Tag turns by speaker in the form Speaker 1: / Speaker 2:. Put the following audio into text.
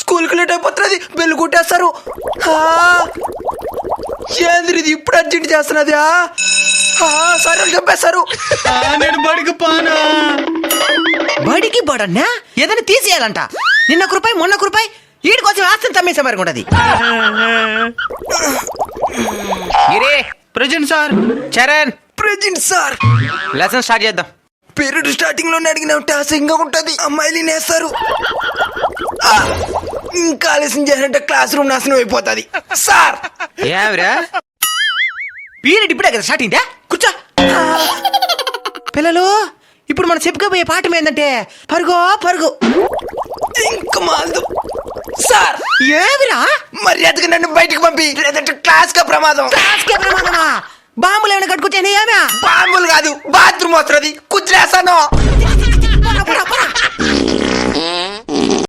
Speaker 1: స్కూల్కి late అయిపోతున్నది, bell కొట్టేస్తారు. ఏంది ఇది ఇప్పుడు అర్జెంట్ చేస్తున్నది? సార్ వాళ్ళు చెప్పేస్తారు.
Speaker 2: నేను బడికి పానా.
Speaker 3: బడికి బడన్నా ఏదైనా తీసేయాలంట. నిన్న ఒక రూపాయి మొన్న ఒక రూపాయి వీడి కోసం ఆస్తిని తమ్మేసే మరి ఉంటది. Giri
Speaker 2: present sir.
Speaker 3: Charan
Speaker 1: present sir.
Speaker 3: Lesson start చేద్దాం.
Speaker 1: పీరియడ్ స్టార్టింగ్ లోనే అడిగిన టాసింగ్ ఉంటది, అమ్మాయిలు నేస్తారు. ఇంకా ఆలస్యం చేసినట్టే క్లాస్ రూమ్ నాశనం అయిపోతుంది సార్.
Speaker 3: ఏమిరా పీరియడ్ ఇప్పుడే కదా స్టార్ట్ అయిందా? కూర్చో. పిల్లలు ఇప్పుడు మనం చెప్పుకోబోయే పాఠం ఏంటంటే పరుగో పరుగు.
Speaker 1: ఇంకా మాల్దు సార్.
Speaker 3: ఏమిరా
Speaker 1: మర్యాదగా నన్ను బయటకు పంపి, లేదంటే క్లాస్ కా ప్రమాదం.
Speaker 3: క్లాస్కే ప్రమాదమా? బాంబులు ఏమైనా కట్టుకుంటేనే ఏమే?
Speaker 1: బాంబులు కాదు, బాత్రూమ్ వస్తుంది, కుచ్చేస్తాను.